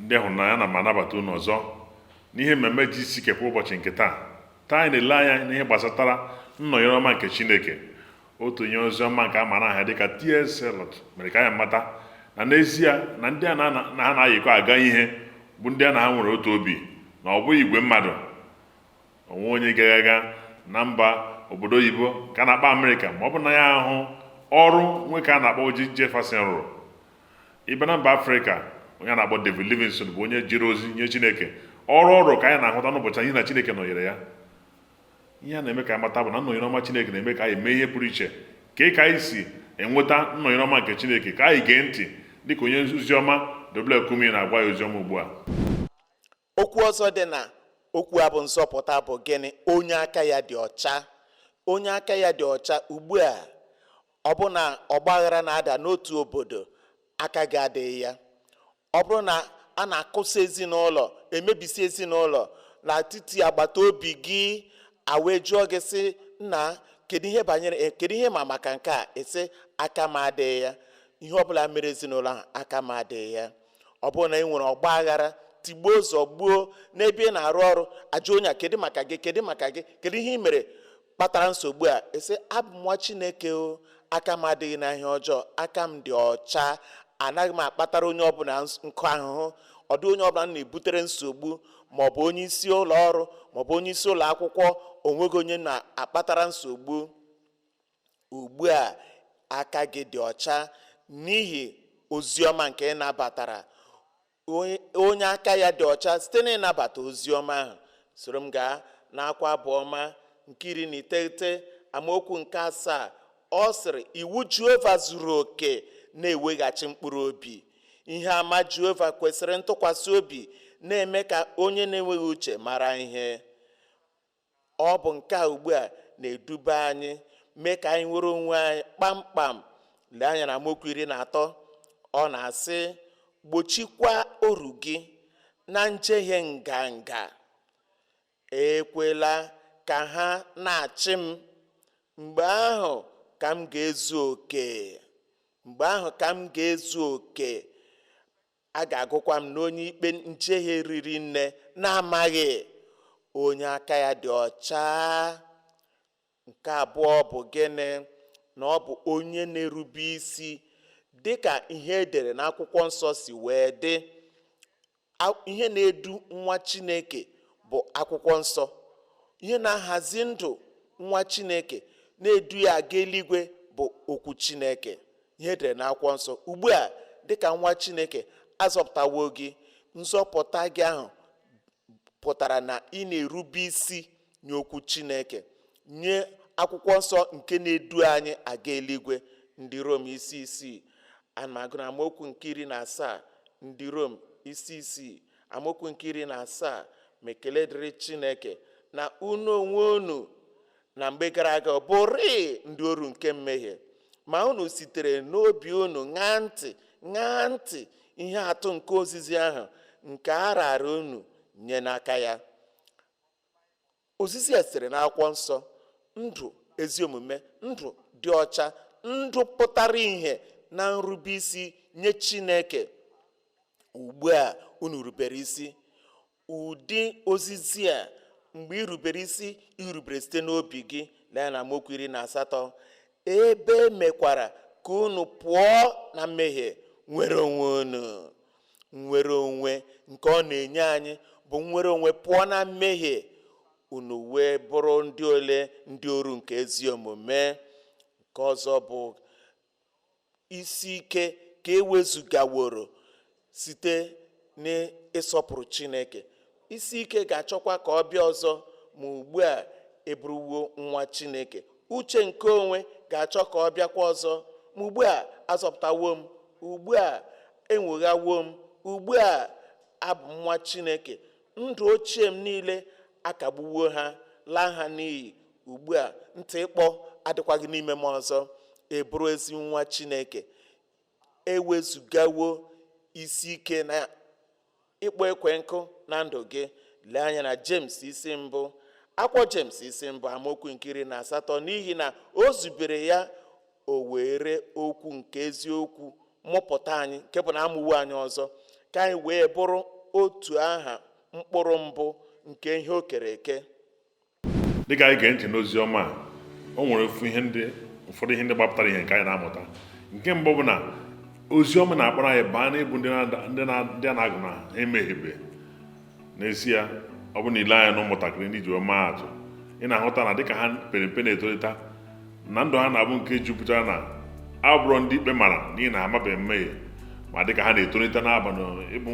ndị hụnanya na ma nabata unu ọzọ n'ihe mmemme GCK kwa ụbọchị nke taa anyị na-ele anya n'ihe gbasatara nnọnyere ọma nke Chineke. Otu onye ozi ọma nke a mara aha dịka T.S. Eliot mere ka anyị mata na n'ezie na ndị a na ha na-ayịkọ aga ihe bụ ndị a na ha nwere otu obi, na ọ bụghị igwe mmadụ. Onwe onye ga na mba obodo oyibo ka na-akpa Amerịka ma ọ bụ na ya ahụ ọrụ nwoke a na-akpọ Jefferson rụrụ. Ibe na mba Afrịka, onye a na-akpọ David Livingstone bụ onye jiri ozi nye Chineke. Ọrụ ka anyị na-ahụta n'ụbọchị anyị na Chineke nọnyere ya. Ihe a na-eme ka anyị mata bụ na nnọnyere ọma Chineke na-eme ka anyị mee ihe pụrụ iche. Ka anyị si enweta nnọnyere ọma nke Chineke, ka anyị gee ntị dịka onye ozi ọma Kumuyi na-agwa ya ozi ọma ugbu a. Okwu ọzọ dị na okwu a bụ nzọpụta bụ gịnị? Onye aka ya dị ọcha. Onye aka ya dị ọcha. Ugbu a ọ bụ na ọgbaghara na-ada n'otu obodo, aka gị adịghị ya. Ọ bụrụ na a na-akụsa ezinụlọ, emebisi ezinụlọ n'etiti agbata obi gị, wee jụọ gị sị, nna, kedu ihe ma maka nke a? Esi aka m adịghị ya. Ihe ọbụla mere ezinụlọ ahụ, aka m adịghị ya. Ọ bụrụ na ị nwere ọgba aghara, tigbuo ụzọ gbuo n'ebe ị na-arụ ọrụ, ajụ onye kedu maka gị, kedu ihe ị mere kpatara nsogbu a? Esi, abụ m nwa Chineke o, aka m adịghị na ihe ọjọọ, aka m dị ọcha, anaghị m akpatara onye ọbụla nkụ ahụhụ, ọ dị onye ọbụla na-ebutere nsogbu, maọbụ onye isi ụlọ ọrụ maọbụ onye isi ụlọ akwụkwọ, onweghị onye na-akpatara nsogbu. Ugbu a aka gị dị ọcha n'ihi oziọma nke ị nabatara. Onye aka ya dị ọcha site na ịnabata oziọma ahụ. Soro m gaa n'akwụkwọ Abụọma nke 19 amaokwu nke 7. Ọ sịrị, iwu Jehova zuru oke na-eweghachi mkpụrụ obi. Ihe ama Jehova kwesịrị ntụkwasị obi, na-eme ka onye na-enweghị uche mara ihe. Ọ bụ nke a ugbu a na-eduba anyị, mee ka anyị nwere onwe anyị kpamkpam. Lee anya na amaokwu 13, ọ na-asị, gbochikwa oru gị na njehie nganga, ekwela ka ha na-achị m. Mgbe ahụ ka m ga-ezu oke. Mgbe ahụ ka m ga-ezu oke. A ga-agụkwa m n'onye ikpe njehie riri nne na-amaghị. Onye aka ya dị ọcha. Nke abụọ bụ gịnị? Na ọ bụ onye na-erube isi dịka ihe edere n'akwụkwọ nsọ si wee dị. Ihe na-edu nwa Chineke bụ akwụkwọ nsọ. Ihe na-ahazi ndụ nwa Chineke, na-edu ya aga eluigwe, bụ okwu Chineke, ihe edere n'akwụkwọ nsọ. Ugbu a dịka nwa Chineke, azọpụtawo gị. Nzọpụta gị ahụ pụtara na ị na-erube isi nye okwu Chineke, nye akwụkwọ nsọ nke na-edu anyị aga eluigwe. Ndị Rom 6:6. Ana m agụ na amaokwu nke 17. Ndị Rom 6:6 amaokwu nke 17. Ma ekele dịrị Chineke na unu onwe unu na mgbe gara aga bụrị ndị oru nke mmehie, ma unu sitere n'obi unu ṅaa ntị ihe atụ nke ozizi ahụ nke a raara unu nye n'aka ya. Ozizi a sitere n'akwụkwọ nsọ, ndụ ezi omume, ndụ dị ọcha, ndụ pụtara ihe na nrube isi nye Chineke. Ugbu a unu rubere isi. Ụdị ozizi a, mgbe irubere isi, irubere site n'obi gị. Lee na amaokwu 18, ebe mekwara ka unu pụọ na mmehie, nwere onwe unu. Nwere onwe nke ọ na-enye anyị bụ nwere onwe pụọ na mmehie, unu wee bụrụ ndị ole? Ndị oru nke ezi omume. Nke ọzọ bụ isi ike ka ewezugaworo site n'ịsọpụrụ Chineke. Isi ike ga-achọkwa ka ọ bịa ọzọ, ma ugbu a eburuwo nwa Chineke. Uche nke onwe ga-achọ ka ọ bịakwa ọzọ, ma ugbu a azọpụtawo m, ugbu a enweghawo m, ugbu a abụ m nwa Chineke. Ndụ ochie m niile akagbuwo ha, laa ha n'iyi. Ugbu a ntị ịkpọ adịkwaghị n'ime m ọzọ. Eburu ezi nwa Chineke. Ewezugawo isi ike na ịkpọ ekwe nkụ na ndụ gị. Lee anya na James 1. Akwụkwọ James 1 amaokwu nke 18. N'ihi na o zubere ya, o were okwu nke eziokwu mụpụta anyị, nke bụ na amụwo anyị ọzọ, ka anyị wee bụrụ otu aha mkpụrụ mbụ nke ihe o kere eke. Dịka anyị gee ntị n'ozi ọma a, o nwere ụfọdụ ihe ndị gbapụtara ihe nke anyị na-amụta. Nke mbụ bụ na ozi ọma na-akpọrọ anyị baa n'ịbụ ndị a na-agụ na ha emeghebe. N'ezie, ọ bụ na ile anya na ụmụntakịrị ndị ji maa atụ, ị na-ahụta na dịka ha pere mpe na-etolite na ndụ ha na-abụ nke jupụtara na abụrụ ndị ikpe mara n'ihi na ha amabeghị mmehie. Ma dịka ha na-etolite n'aba ịbụ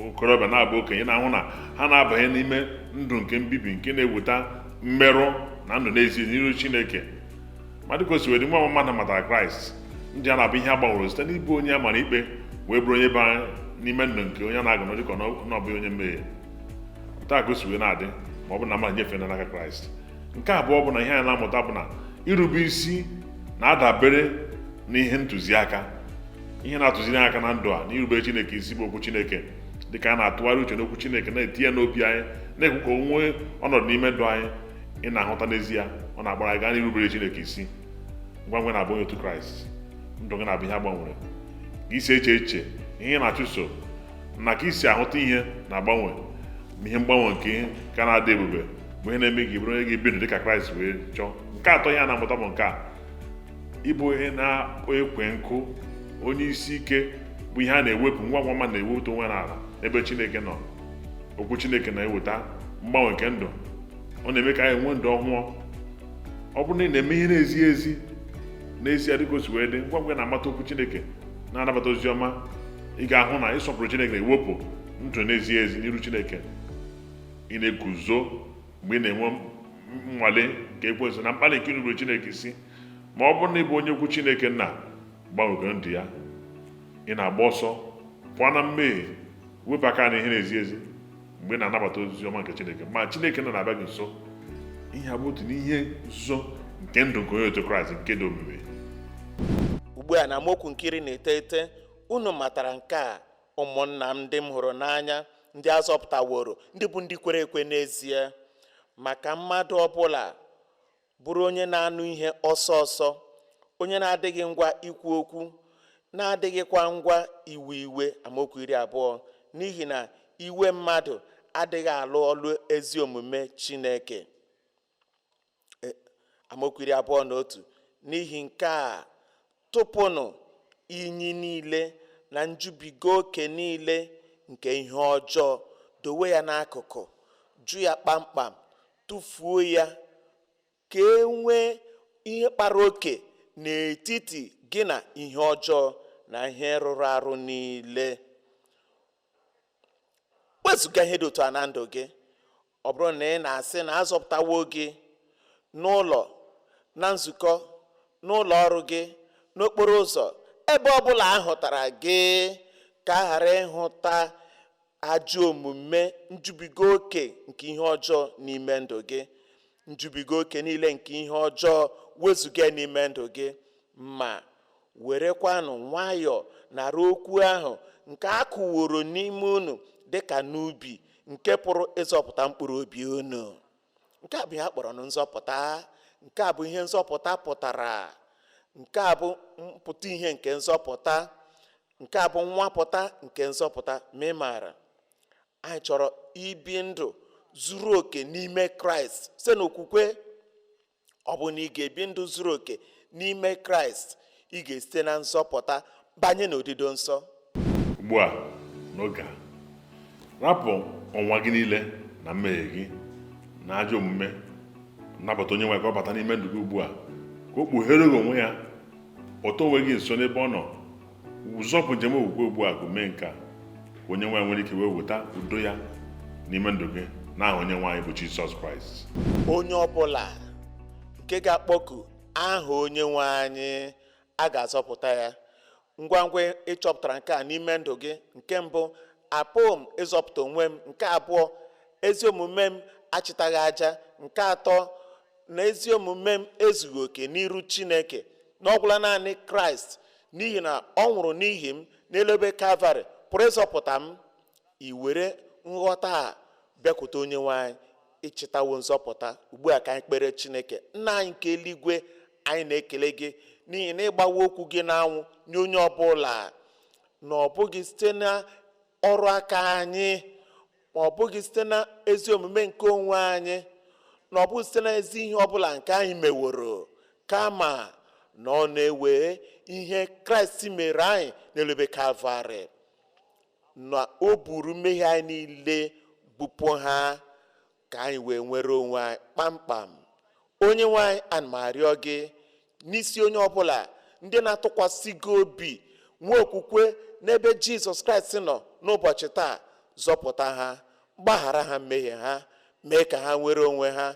okorobịa na-abụ okenye, na-ahụ na ha na-abanye n'ime ndụ nke mbibi nke na-eweta mmerụ na ndụ n'ezie n'iru Chineke. Ma dịka o si wee nwa mmadụ matara Kraịst, ndị a na-abụ ihe a gbanwere site n'ịbụ onye a mara ikpe wee bụrụ onye bara n'ime ndụ nke onye na-agụ na dịka ọ bụ onye mmehie. Taa ka o si wee na-adị ma ọ bụ na mmadụ nyefee n'aka Kraịst. Nke abụọ bụ na ihe anyị na-amụta bụ na irube isi na-adabere n'ihe ntụziaka, ihe na-atụziri aka na ndụ a, na irube Chineke isi bụ okwu Chineke. Dịka a na-atụgharị uche n'okwu Chineke, na-etinye n'obi anyị, na-ekwu ka o nwee ọnọdụ n'ime ndụ anyị, ị na-ahụta n'ezie ọ na-agbara anyị gaa n'irubere Chineke isi. Ngwa ngwa na-abụ onye otu Kraịst, ndụ gị na-abụ ihe agbanwere. Ka isi eche ihe na-achụso na ka isi ahụta ihe na-agbanwe. Ihe mgbanwe nke ihe ka na-adị ebube bụ ihe na-eme gị bụrụ onye gị ebi dịka Kraịst wee chọọ. Nke atọ ihe a na-amụta bụ nke a: ịbụ onye na-ekwe nkụ, onye isi ike, bụ ihe a na-ewepụ ngwa ngwa ma na-ewepụta onwe n'ala ebe Chineke nọ. Okwu Chineke na-eweta mgbanwe nke ndụ. Ọ na-eme ka anyị nwee ndụ ọhụụ. Ọ bụrụ na ị na-eme ihe na-ezighị ezi n'ezie dịka o si wee dị, ngwa ngwa na-amata okwu Chineke, na-anabata ozi ọma, ị ga-ahụ na ịsọpụrụ Chineke na-ewepụ ndụ na-ezighị ezi n'iru Chineke. Ị na-eguzo mgbe ị na-enwe nnwale nke ekwensu na mkpali nke irubere Chineke isi. Ma ọ bụrụ na ị bụ onye okwu Chineke nna gbanwegoro ndụ ya, ị na-agba ọsọ pụọ na mmehie, wepụ aka na ihe na-ezi ezi mgbe ị na-anabata ozi ọma nke Chineke. Ma Chineke na-abịa gị nso. Ihe a bụ otu n'ihe nzuzo nke ndụ nke onye otu Kraịst nke dị omimi. Ugbu a na amaokwu nke 19, unu matara nke a, ụmụnna m ndị m hụrụ n'anya, ndị a zọpụtaworo, ndị bụ ndị kwere ekwe n'ezie. Maka mmadụ ọbụla bụrụ onye na-anụ ihe ọsọ ọsọ, onye na-adịghị ngwa ikwu okwu, na-adịghịkwa ngwa iwe iwe. Amaokwu 20, n'ihi na iwe mmadụ adịghị alụ ọlụ ezi omume Chineke. Amaokwu 21, n'ihi nke a tụpụnụ inyi niile na njubiga oke niile nke ihe ọjọọ, dowe ya n'akụkụ, jụ ya kpamkpam, tụfuo ya, ka e nwee ihe kpara oke n'etiti gị na ihe ọjọọ na ihe rụrụ arụ niile. Wezụga ihe dị otu a na ndụ gị. Ọ bụrụ na ị na-asị na azọpụtawo gị n'ụlọ, na nzukọ, n'ụlọ ọrụ gị, n'okporo ụzọ, ebe ọbụla ahụtara gị, ka a ghara ịhụta ajọ omume, njubiga oke nke ihe ọjọọ n'ime ndụ gị. Njubiga oke niile nke ihe ọjọọ wezụga n'ime ndụ gị, ma werekwanụ nwayọọ nara okwu ahụ nke a kụworo n'ime unu dịka n'ubi, nke pụrụ ịzọpụta mkpụrụ obi unu. Nke a bụ ihe a kpọrọ nzọpụta. Nke a bụ ihe nzọpụta pụtara. Nke a bụ mpụta ihe nke nzọpụta. Nke a bụ nwapụta nke nzọpụta. Ma ị maara, anyị chọrọ ibi ndụ zuru oke n'ime Kraịst site n'okwukwe. Ọ bụ na ị ga-ebi ndụ zuru oke n'ime Kraịst, ị ga-esite na nzọpụta banye n'odido nsọ. Ugbu a n'oge a, rapụ ọnwa gị niile na mmehie gị na ajọ omume, nabata onye nwe ka ọ bata n'ime ndụ gị ugbu a, ka o kpughere gị onwe ya, kpọta onwe gị nso n'ebe ọ nọ. Ụzọpụ njem okwukwe ugbu a, gụmee nke a, ka onye nwe nwere ike wee weta udo ya n'ime ndụ gị n'aha onye nwe anyị bụ Jizọs Kraịst. Onye ọbụla nke ga-akpọku aha onye nwe anyị, a ga-azọpụta ya. Ngwa ngwa ịchọpụtara nke a n'ime ndụ gị. Nke mbụ, apụghị m ịzọpụta onwe m. Nke abụọ, ezi omume m achịtaghị aja. Nke atọ, na ezi omume m ezughị oke n'iru Chineke, na ọ gwụla naanị Kraịst n'ihi na ọ nwụrụ n'ihi m n'elu ebe Kalvarị pụrụ ịzọpụta m. I were nghọta a bịakwute onye nwe anyị, ịchịtawo nzọpụta. Ugbu a ka anyị kpere Chineke. Nna anyị nke eluigwe, anyị na-ekele gị n'ihi na ịgbawa okwu gị n'anwụ nye onye ọbụla, na ọ bụghị site na ọrụ aka anyị, ma ọ bụghị site na ezi omume nke onwe anyị, na ọ bụghị site na ezi ihe ọbụla nke anyị meworo, kama na ọ na-ewe ihe Kraịst mere anyị n'elube Kalvarị, na o buru mmehie anyị niile, bupụ ha, ka anyị wee nwere onwe anyị kpamkpam. Onye nwe anyị, ana m arịọ gị n'isi onye ọbụla ndị na-atụkwasị gị obi, nwee okwukwe n'ebe Jizọs Kraịst nọ n'ụbọchị taa, zọpụta ha, gbaghara ha mmehie ha, mee ka ha nwere onwe ha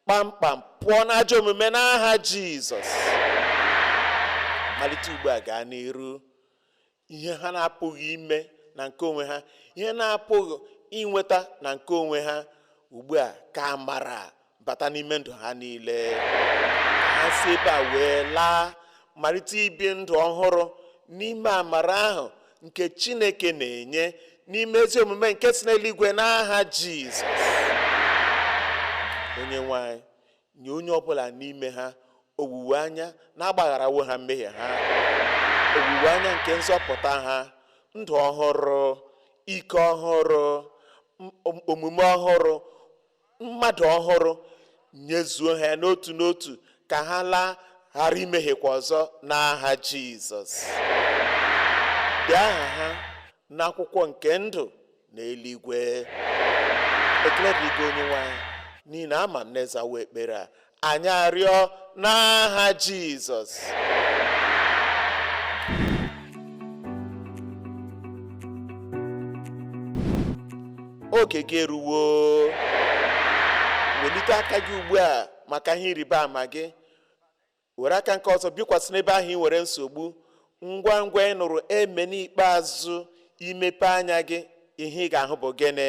kpamkpam, pụọ n'ajọ omume n'aha Jizọs. Malite ugbu a gaa n'iru, ihe ha na-apụghị ime na nke onwe ha, ihe na-apụghị inweta na nke onwe ha, ugbu a ka amara bata n'ime ndụ ha niile, ka ha si ebe a wee laa, malite ibi ndụ ọhụrụ n'ime amara ahụ nke Chineke na-enye, n'ime ezi omume nke si n'eluigwe n'aha Jizọs. Onye nwe anyị, nye onye ọbụla n'ime ha owuwe anya na-agbagharawo ha mmehie ha, owuwe anya nke nzọpụta ha, ndụ ọhụrụ, ike ọhụrụ, omume ọhụrụ, mmadụ ọhụrụ, nyezuo ha n'otu n'otu, ka ha laa, ghara imehiekwa ọzọ n'aha Jizọs. Dee aha ha n'akwụkwọ nke ndụ na eluigwe. Ekele dịrị gị onye nwe anyị, n'ihi na ama m na-ezawo ekpere a, anyị arịọ n'aha Jizọs. Oge gị eruwo. Welite aka gị ugbu a maka ihe ịrịba ama gị. Were aka nke ọzọ bikwasị n'ebe ahụ ị nwere nsogbu. Ngwa ngwa ị nụrụ eme n'ikpeazụ, imepe anya gị, ihe ị ga-ahụ bụ gịnị?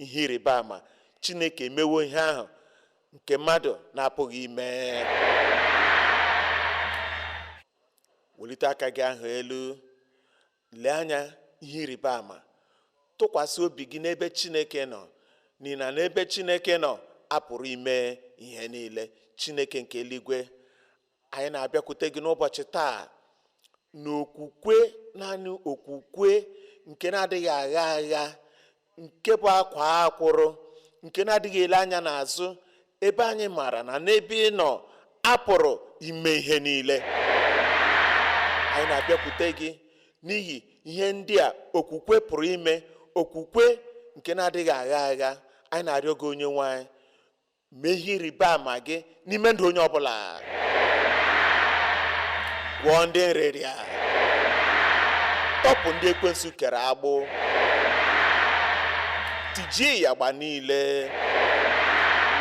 Ihe ịrịba ama. Chineke emewo ihe ahụ nke mmadụ na-apụghị ime. Welite aka gị ahụ elu, lee anya ihe ịrịba ama. Tụkwasị obi gị n'ebe Chineke nọ, n'ihi na n'ebe Chineke nọ apụrụ ime ihe niile. Chineke nke eluigwe, anyị na-abịakwute gị n'ụbọchị taa n'okwukwe, naanị okwukwe nke na-adịghị agha agha, nke bụ akwa akwụrụ, nke na-adịghị ele anya n'azụ, ebe anyị maara na n'ebe ị nọ apụrụ ime ihe niile. Anyị na-abịakwute gị n'ihi ihe ndị a okwukwe pụrụ ime, okwukwe nke na-adịghị agha agha. Anyị na-arịọ gị onye nwe anyị, mee ihe ịrịba ama gị n'ime ndụ onye ọbụla. Gwọọ ndị nrịrịa, tọpụ ndị ekwensu kere agbụ, tijie ya agba niile,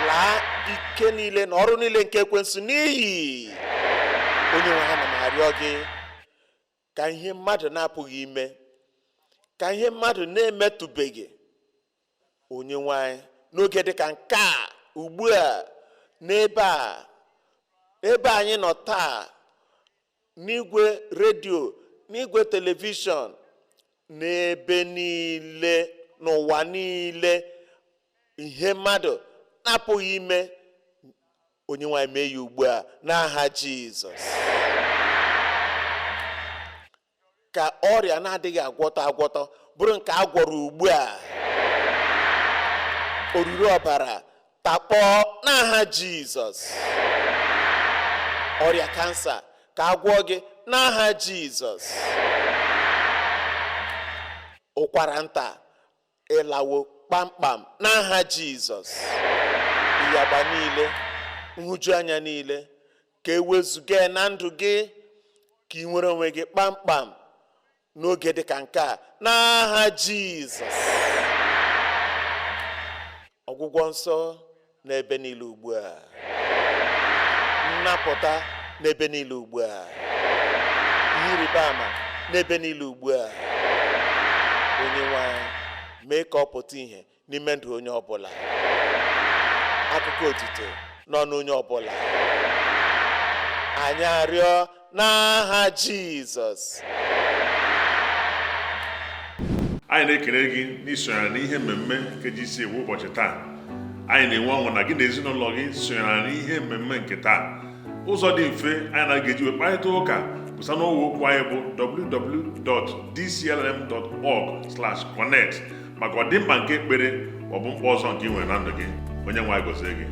laa ike niile na ọrụ niile nke ekwensu n'iyi. Onye nwe ha, na m arịọ gị ka ihe mmadụ na-apụghị ime, ka ihe mmadụ na-emetụbeghị, onye nwe anyị, n'oge dị ka nke a ugbu a, n'ebe anyị nọ taa, n'igwe redio, n'igwe telivishọn, n'ebe niile, n'ụwa niile, ihe mmadụ na-apụghị ime, onye nwe anyị mee ya ugbu a n'aha Jizọs. Ka ọrịa na-adịghị agwọtọ bụrụ nke a gwọrọ ugbu a. Oruru ọbara takpọọ n'aha Jizọs. Ọrịa kansa ka a gwọọ gị n'aha Jizọs. Ụkwara nta ịlawo kpamkpam n'aha Jizọs. Ịyagba niile, nhụju anya niile, ka ewezuga na ndụ gị, ka ị nwere onwe gị kpamkpam n'oge dị ka nke a n'aha Jizọs. Ọgwụgwọ nsọ n'ebe niile ugbu a, nnapụta n'ebe niile ugbu a, ihe ịrịba ama n'ebe niile ugbu a. Onye nwe anyị, mee ka ọ pụta ihe n'ime ndụ onye ọbụla, akụkọ otuto n'ọnụ onye ọbụla. Anyị arịọ n'aha Jizọs. Anyị na-ekele gị n'isonyere n'ihe mmemme nke GCK kwa ụbọchị taa. Anyị na-enwe ọṅụ na gị na ezinụlọ gị sonyere n'ihe mmemme nke taa. Ụzọ dị mfe anyị na-eji wee kparịta ụka pụsa n'ọwa okwu anyị bụ www.dclm.org/connect maka ọdịmkpa nke ekpere maọbụ mkpa ọzọ nke ị nwere na ndụ gị. Onye nwe anyị gọzie gị.